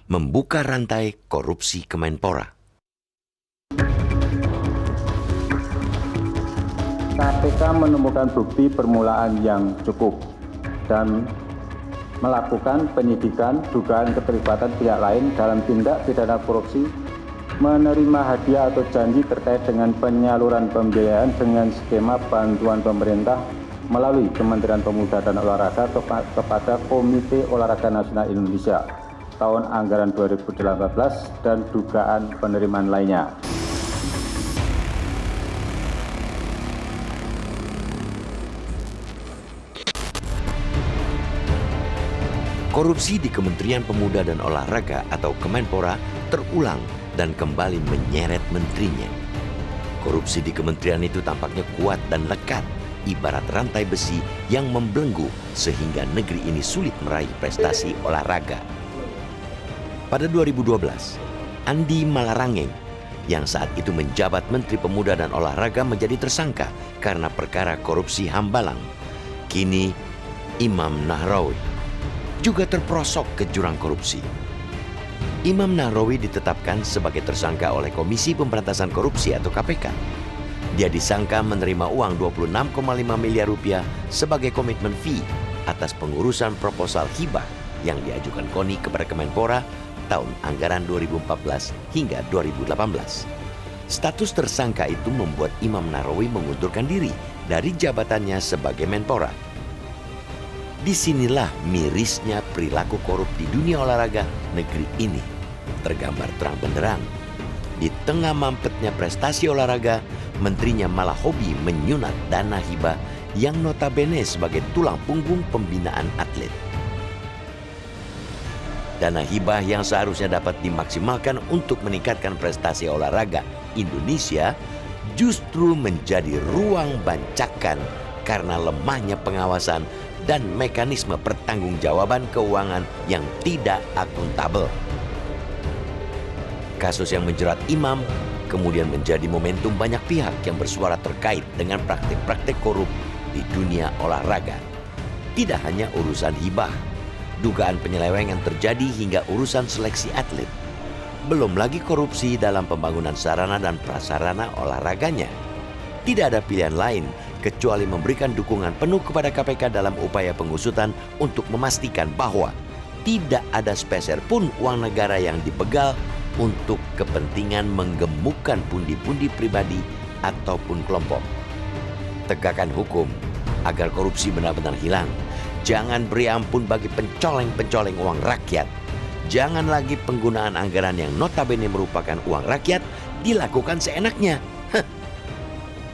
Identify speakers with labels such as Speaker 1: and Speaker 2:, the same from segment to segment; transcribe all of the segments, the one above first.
Speaker 1: membuka rantai korupsi Kemenpora.
Speaker 2: KPK menemukan bukti permulaan yang cukup dan melakukan penyidikan dugaan keterlibatan pihak lain dalam tindak pidana korupsi, menerima hadiah atau janji terkait dengan penyaluran pembiayaan dengan skema bantuan pemerintah melalui Kementerian Pemuda dan Olahraga kepada Komite Olahraga Nasional Indonesia tahun anggaran 2018 dan dugaan penerimaan lainnya.
Speaker 1: Korupsi di Kementerian Pemuda dan Olahraga atau Kemenpora terulang dan kembali menyeret menterinya. Korupsi di kementerian itu tampaknya kuat dan lekat, ibarat rantai besi yang membelenggu sehingga negeri ini sulit meraih prestasi olahraga. Pada 2012, Andi Malarangeng yang saat itu menjabat Menteri Pemuda dan Olahraga menjadi tersangka karena perkara korupsi Hambalang. Kini Imam Nahrawi juga terperosok ke jurang korupsi. Imam Nahrawi ditetapkan sebagai tersangka oleh Komisi Pemberantasan Korupsi atau KPK. Dia disangka menerima uang 26,5 miliar rupiah sebagai komitmen fee atas pengurusan proposal hibah yang diajukan KONI kepada Kemenpora tahun anggaran 2014 hingga 2018. Status tersangka itu membuat Imam Nahrawi mengundurkan diri dari jabatannya sebagai Menpora. Disinilah mirisnya perilaku korup di dunia olahraga negeri ini tergambar terang benderang. Di tengah mampetnya prestasi olahraga, menterinya malah hobi menyunat dana hibah yang notabene sebagai tulang punggung pembinaan atlet. Dana hibah yang seharusnya dapat dimaksimalkan untuk meningkatkan prestasi olahraga Indonesia justru menjadi ruang bancakan karena lemahnya pengawasan dan mekanisme pertanggungjawaban keuangan yang tidak akuntabel. Kasus yang menjerat Imam kemudian menjadi momentum banyak pihak yang bersuara terkait dengan praktik-praktik korup di dunia olahraga. Tidak hanya urusan hibah, dugaan penyelewengan terjadi hingga urusan seleksi atlet. Belum lagi korupsi dalam pembangunan sarana dan prasarana olahraganya. Tidak ada pilihan lain kecuali memberikan dukungan penuh kepada KPK dalam upaya pengusutan untuk memastikan bahwa tidak ada sepeser pun uang negara yang dibegal untuk kepentingan menggemukkan pundi-pundi pribadi ataupun kelompok. Tegakkan hukum agar korupsi benar-benar hilang. Jangan beri ampun bagi pencoleng-pencoleng uang rakyat. Jangan lagi penggunaan anggaran yang notabene merupakan uang rakyat dilakukan seenaknya.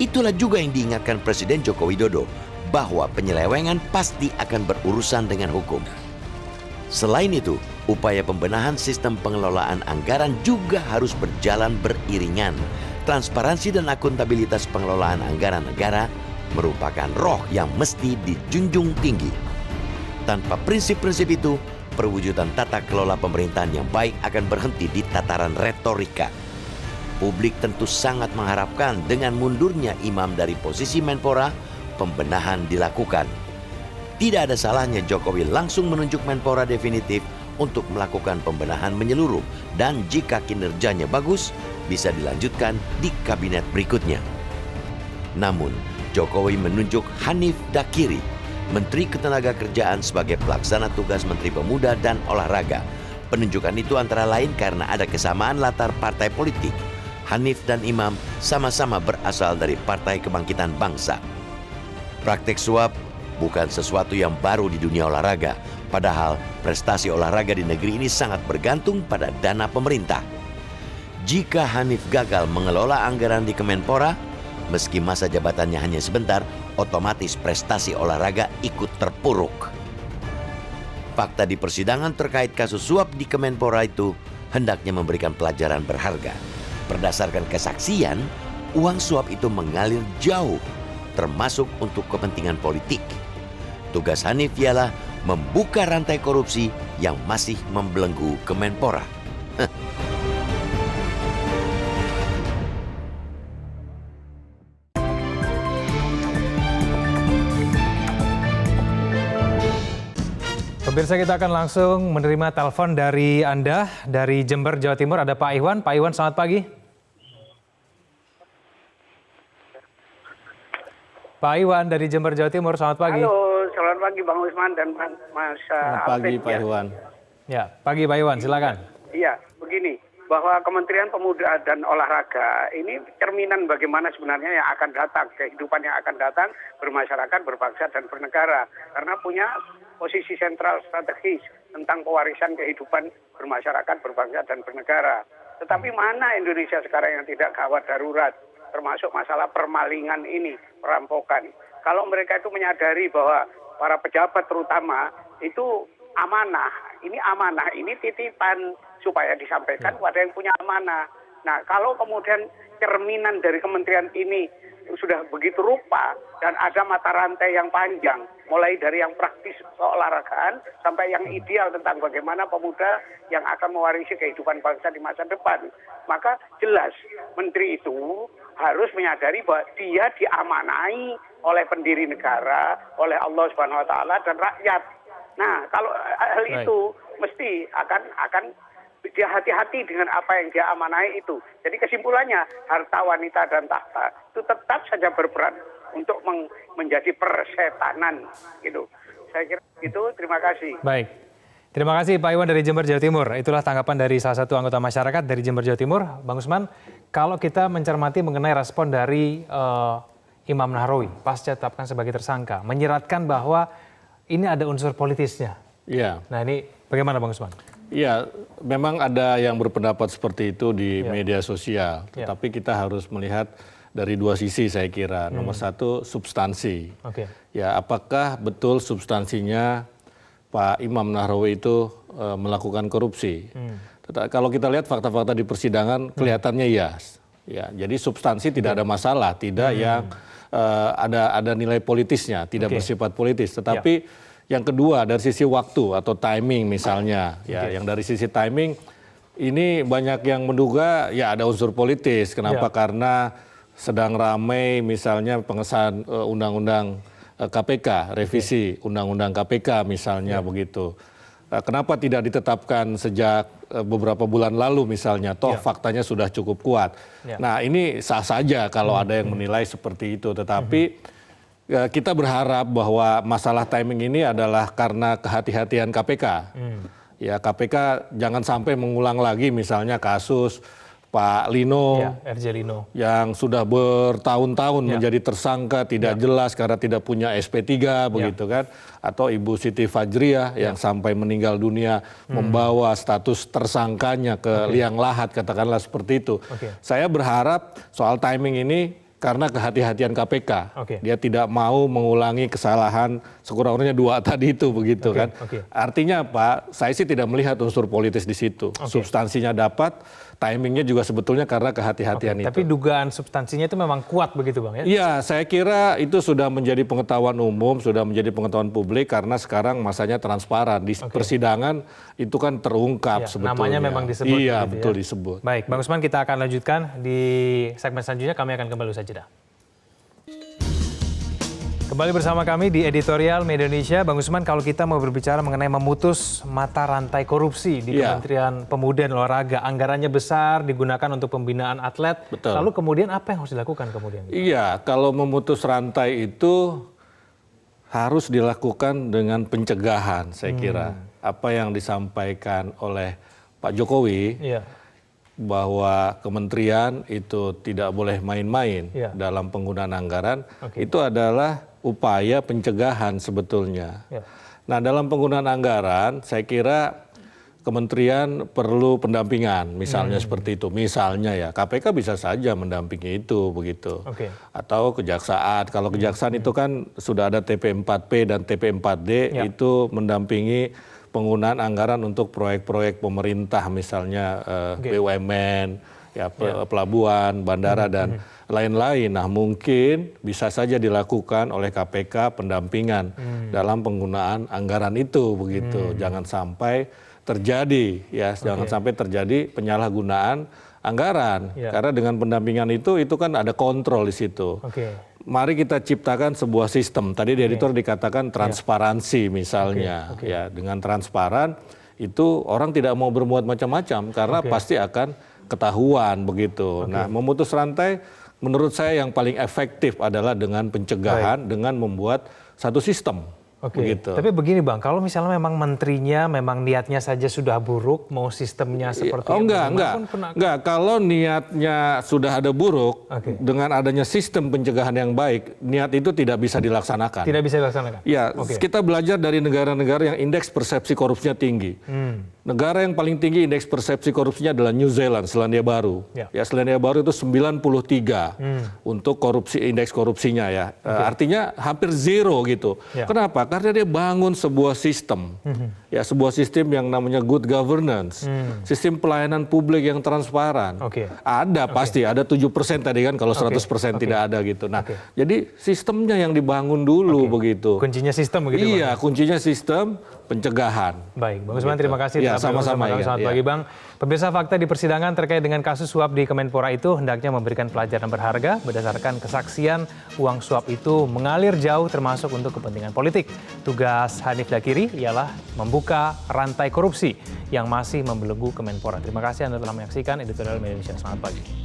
Speaker 1: Itulah juga yang diingatkan Presiden Joko Widodo, bahwa penyelewengan pasti akan berurusan dengan hukum. Selain itu, upaya pembenahan sistem pengelolaan anggaran juga harus berjalan beriringan. Transparansi dan akuntabilitas pengelolaan anggaran negara merupakan roh yang mesti dijunjung tinggi. Tanpa prinsip-prinsip itu, perwujudan tata kelola pemerintahan yang baik akan berhenti di tataran retorika. Publik tentu sangat mengharapkan dengan mundurnya Imam dari posisi Menpora, pembenahan dilakukan. Tidak ada salahnya Jokowi langsung menunjuk Menpora definitif untuk melakukan pembenahan menyeluruh, dan jika kinerjanya bagus, bisa dilanjutkan di kabinet berikutnya. Namun, Jokowi menunjuk Hanif Dakiri, Menteri Ketenagakerjaan sebagai pelaksana tugas Menteri Pemuda dan Olahraga. Penunjukan itu antara lain karena ada kesamaan latar partai politik. Hanif dan Imam sama-sama berasal dari Partai Kebangkitan Bangsa. Praktek suap bukan sesuatu yang baru di dunia olahraga, padahal prestasi olahraga di negeri ini sangat bergantung pada dana pemerintah. Jika Hanif gagal mengelola anggaran di Kemenpora, meski masa jabatannya hanya sebentar, otomatis prestasi olahraga ikut terpuruk. Fakta di persidangan terkait kasus suap di Kemenpora itu hendaknya memberikan pelajaran berharga. Berdasarkan kesaksian, uang suap itu mengalir jauh, termasuk untuk kepentingan politik. Tugas Hanif ialah membuka rantai korupsi yang masih membelenggu Kemenpora.
Speaker 3: Pemirsa, kita akan langsung menerima telepon dari Anda, dari Jember, Jawa Timur. Ada Pak Iwan. Pak Iwan, selamat pagi. Pak Iwan dari Jember, Jawa Timur, selamat pagi.
Speaker 4: Halo, selamat pagi Bang Usman dan Mas
Speaker 5: Selamat pagi Pak Iwan.
Speaker 3: Ya, pagi Pak Iwan, silakan.
Speaker 4: Iya, begini, bahwa Kementerian Pemuda dan Olahraga ini cerminan bagaimana sebenarnya yang akan datang, kehidupan yang akan datang bermasyarakat, berbangsa, dan bernegara. Karena punya posisi sentral strategis tentang pewarisan kehidupan bermasyarakat, berbangsa, dan bernegara. Tetapi mana Indonesia sekarang yang tidak gawat darurat, termasuk masalah permalingan ini, perampokan. Kalau mereka itu menyadari bahwa para pejabat terutama itu amanah, ini titipan supaya disampaikan kepada yang punya amanah. Nah, kalau kemudian cerminan dari kementerian ini sudah begitu rupa dan ada mata rantai yang panjang, mulai dari yang praktis keolahragaan sampai yang ideal tentang bagaimana pemuda yang akan mewarisi kehidupan bangsa di masa depan, maka jelas menteri itu harus menyadari bahwa dia diamanai oleh pendiri negara, oleh Allah Subhanahu wa taala dan rakyat. Nah, kalau hal itu mesti akan dia hati-hati dengan apa yang dia amanai itu. Jadi kesimpulannya, harta, wanita, dan tahta itu tetap saja berperan untuk menjadi persetanan gitu. Saya kira itu. Terima kasih.
Speaker 3: Baik. Terima kasih Pak Iwan dari Jember, Jawa Timur. Itulah tanggapan dari salah satu anggota masyarakat dari Jember, Jawa Timur. Bang Usman, kalau kita mencermati mengenai respon dari Imam Nahrawi pasca ditetapkan sebagai tersangka, menyiratkan bahwa ini ada unsur politisnya.
Speaker 5: Iya.
Speaker 3: Nah, ini bagaimana Bang Usman?
Speaker 5: Iya, memang ada yang berpendapat seperti itu di media sosial. Tetapi kita harus melihat dari dua sisi saya kira. Nomor satu, substansi. Ya, apakah betul substansinya Pak Imam Nahrawi itu melakukan korupsi? Kalau kita lihat fakta-fakta di persidangan kelihatannya ya. Jadi substansi tidak ada masalah, tidak yang ada nilai politisnya, tidak bersifat politis. Tetapi yang kedua dari sisi waktu atau timing misalnya, yang dari sisi timing ini banyak yang menduga ya ada unsur politis. Kenapa? Karena sedang ramai misalnya pengesahan undang-undang KPK, revisi undang-undang KPK misalnya begitu. Kenapa tidak ditetapkan sejak beberapa bulan lalu misalnya, toh faktanya sudah cukup kuat. Nah, ini sah saja kalau ada yang menilai seperti itu, tetapi kita berharap bahwa masalah timing ini adalah karena kehati-hatian KPK. Ya, KPK jangan sampai mengulang lagi misalnya kasus Pak Lino,
Speaker 3: RJ Lino,
Speaker 5: yang sudah bertahun-tahun menjadi tersangka tidak jelas karena tidak punya SP3 begitu kan, atau Ibu Siti Fajriah yang sampai meninggal dunia membawa status tersangkanya ke liang lahat, katakanlah seperti itu. Saya berharap soal timing ini karena kehati-hatian KPK, dia tidak mau mengulangi kesalahan sekurang-kurangnya dua tadi itu begitu kan. Artinya apa? Saya sih tidak melihat unsur politis di situ. Substansinya dapat, timingnya juga sebetulnya karena kehati-hatian itu.
Speaker 3: Tapi dugaan substansinya itu memang kuat begitu Bang ya?
Speaker 5: Iya, saya kira itu sudah menjadi pengetahuan umum, sudah menjadi pengetahuan publik karena sekarang masanya transparan. Di persidangan itu kan terungkap sebetulnya.
Speaker 3: Namanya memang disebut.
Speaker 5: Iya,
Speaker 3: gitu
Speaker 5: betul disebut.
Speaker 3: Baik, Bang Usman, kita akan lanjutkan di segmen selanjutnya. Kami akan kembali usai jeda. Kembali bersama kami di Editorial Media Indonesia. Bang Usman, kalau kita mau berbicara mengenai memutus mata rantai korupsi di Kementerian Pemuda dan Olahraga, anggarannya besar, digunakan untuk pembinaan atlet.
Speaker 5: Betul.
Speaker 3: Lalu kemudian apa yang harus dilakukan kemudian?
Speaker 5: Iya, kalau memutus rantai itu harus dilakukan dengan pencegahan, saya kira. Apa yang disampaikan oleh Pak Jokowi, bahwa kementerian itu tidak boleh main-main dalam penggunaan anggaran, itu adalah upaya pencegahan sebetulnya. Nah, dalam penggunaan anggaran, saya kira kementerian perlu pendampingan, misalnya seperti itu. Misalnya ya, KPK bisa saja mendampingi itu begitu. Atau kejaksaan. Kalau kejaksaan itu kan sudah ada TP4P dan TP4D, itu mendampingi penggunaan anggaran untuk proyek-proyek pemerintah, misalnya BUMN, pelabuhan, bandara, dan lain-lain. Nah, mungkin bisa saja dilakukan oleh KPK pendampingan dalam penggunaan anggaran itu begitu. Jangan sampai terjadi jangan sampai terjadi penyalahgunaan anggaran. Karena dengan pendampingan itu kan ada kontrol di situ. mari kita ciptakan sebuah sistem. Tadi di editor dikatakan transparansi misalnya. Ya, dengan transparan itu orang tidak mau berbuat macam-macam karena pasti akan ketahuan begitu. Nah, memutus rantai menurut saya yang paling efektif adalah dengan pencegahan, dengan membuat satu sistem. Begitu.
Speaker 3: Tapi begini Bang, kalau misalnya memang menterinya memang niatnya saja sudah buruk, mau sistemnya seperti
Speaker 5: enggak. Kalau niatnya sudah ada buruk, dengan adanya sistem pencegahan yang baik, niat itu tidak bisa dilaksanakan.
Speaker 3: Tidak bisa dilaksanakan.
Speaker 5: Ya, kita belajar dari negara-negara yang indeks persepsi korupsinya tinggi. Negara yang paling tinggi indeks persepsi korupsinya adalah New Zealand, Selandia Baru. Ya, Selandia Baru itu 93 untuk korupsi, indeks korupsinya ya. Artinya hampir zero gitu. Kenapa? Karena dia bangun sebuah sistem. Ya, sebuah sistem yang namanya good governance. Sistem pelayanan publik yang transparan. Ada pasti, ada 7% tadi kan kalau 100% tidak ada gitu. Nah, jadi sistemnya yang dibangun dulu begitu.
Speaker 3: Kuncinya sistem begitu.
Speaker 5: Iya, kuncinya sistem pencegahan.
Speaker 3: Baik, Bang Usman terima kasih.
Speaker 5: Ya, sama-sama.
Speaker 3: Selamat pagi Bang. Pemirsa, fakta di persidangan terkait dengan kasus suap di Kemenpora itu hendaknya memberikan pelajaran berharga berdasarkan kesaksian uang suap itu mengalir jauh termasuk untuk kepentingan politik. Tugas Hanif Dakiri ialah membuka rantai korupsi yang masih membelenggu Kemenpora. Terima kasih Anda telah menyaksikan Editorial Media Indonesia. Selamat pagi.